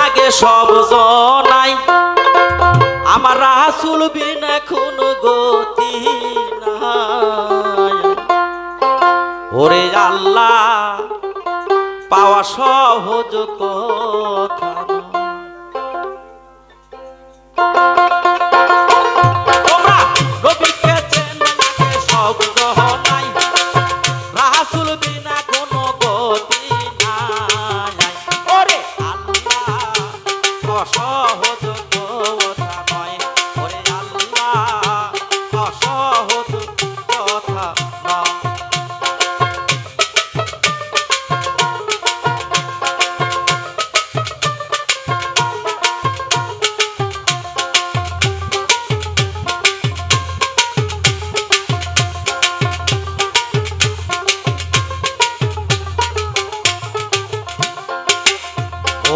লাগে সব জনাই আমার রাসূল বিনা কোনো গতি নাই ওরে আল্লাহ পাওয়া সহজ কথা তোমরা নবীকে চেনো নাকি সব জনাই রাসূল বিনা কোনো গতি নাই ওরে আল্লাহ অসহজ কথা নয় ওরে আল্লাহ অসহজ কথা নয়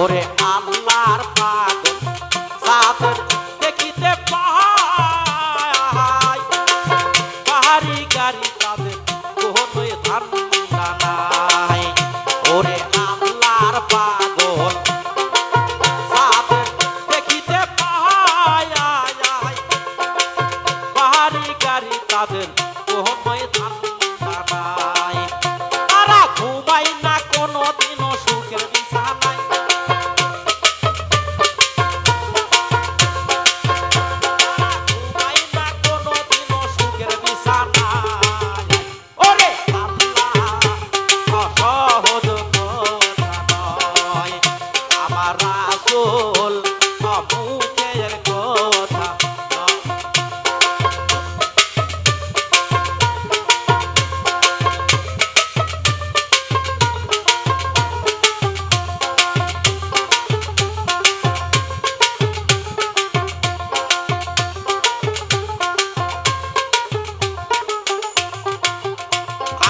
ওরে আল্লাহর পাগল সাদের দেখিতে পাই পাহাড়ি গাড়ি তাদের কোনোই ধান্দা নাই ওরে আল্লাহর পাগল সাদের দেখিতে পাই পাহাড়ি গাড়ি তাদের কোনোই ধান্দা নাই তারা ঘুমাই না কোনোদিনও সুখের বিছানায়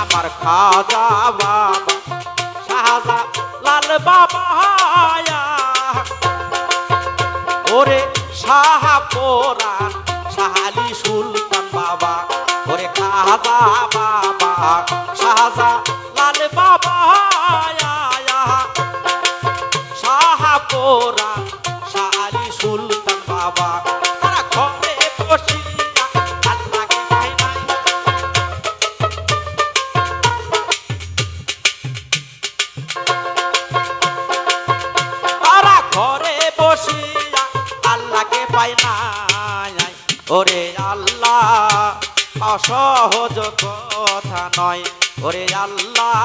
আমার খাজা বাবা শাহজালাল বাবা ওরে শাহপুরান শাহালি সুলতান বাবা ওরে খাজা বাবা শাহজালাল বাবা শাহপুরান শাহালি সুলতান বাবা তারা ঘরে বসিয়া আল্লাহকে পায় নাই ঘরে বসিয়া আল্লাহকে পাই নাই ওরে আল্লাহ অসহজ কথা নয় ওরে আল্লাহ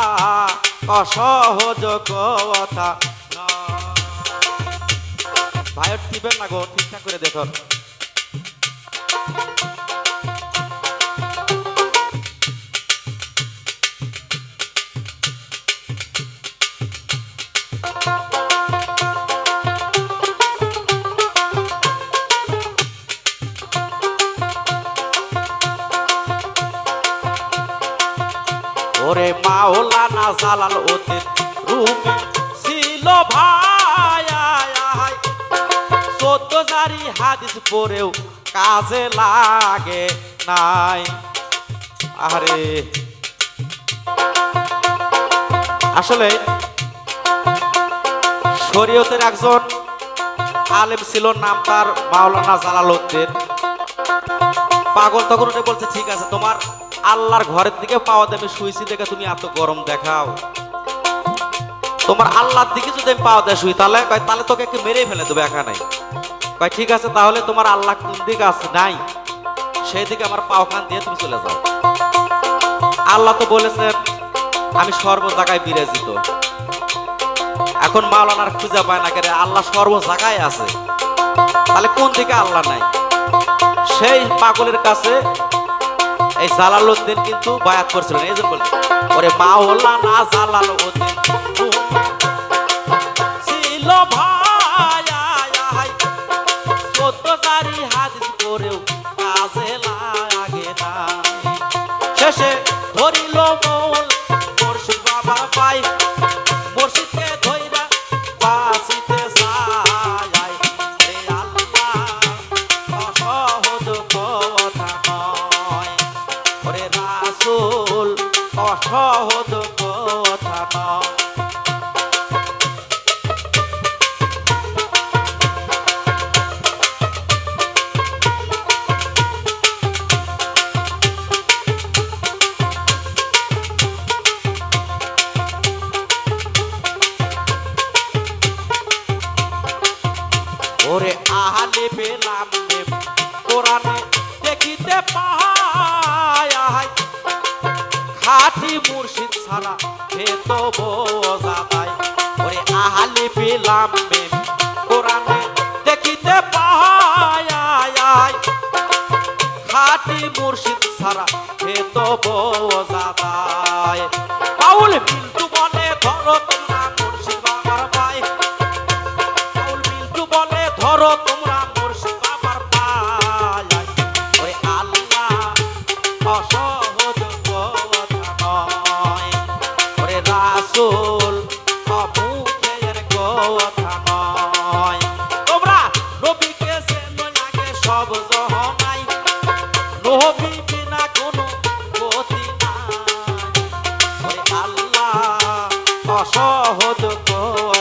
অসহজ কথা ভাইয়ের দিবেন না গো ঠিকঠাক করে দেখো ওরে মাওলানা জালাল উদ্দিন রুমি ছিল ভাই 14 জারি হাদিস পড়েও কাজে লাগে নাই আরে আসলে শরীয়তের একজন আলেম ছিল নাম তার মাওলানা জালাল উদ্দিন পাগল তখন উনি বলছে ঠিক আছে তোমার আল্লাহর ঘরের দিকে পাওয়া দেবে শুইছি দেখে তুমি এত গরম দেখাও তোমার আল্লাহর দিকে যদি আমি পাওয়া দেয় শুই তাহলে তোকে একটু মেরেই ফেলে দেবে একা নাই কয় ঠিক আছে তাহলে তোমার আল্লাহ কোন দিকে আছে নাই সেই দিকে আমার পাওখান দিয়ে তুমি চলে যাও আল্লাহ তো বলেছেন আমি সর্ব জায়গায় বিরাজিত এখন মাওলানার খুঁজে পায় না কেন আল্লাহ সর্ব জায়গায় আছে তাহলে কোন দিকে আল্লাহ নাই সেই পাগলের কাছে এই জালাল উদ্দিন কিন্তু বায়াত করছিলেন এই জন্য বলছি ওরে মাওলানা জালাল উদ্দিন ছিল ভাই 14 জারি হাদিস পড়েও কাজে লাগে না শেষে ধরিল মৌল মুর্শিদ বাবার পাই মুর্শিদকে ধইরা বাঁচিতে চাই রে আল্লাহ অসহজ কথা নয় ওরে রাসূল অসহজ কথা নয় হে তো বোঝা যায় ওরে আহালি পেলাম মেম কোরআনে দেখিতে পাই খাটি মুর্শিদ ছাড়া হে তো বোঝা যায় বাউল মিন্টু বলে ধরো তোমরা মুর্শিদ বাবার পায় বাউল মিন্টু বলে ধরো তোমরা মুর্শিদ বাবার পায় ওরে আল্লাহ অসহজ কথা নয় ওরে রাসূল অমুখের কথা নয় তোমরা নবীকে চেনো আগে সব জহনাই নবী বিনা কোনো গতি নাই ওরে আল্লাহ অসহজ কথা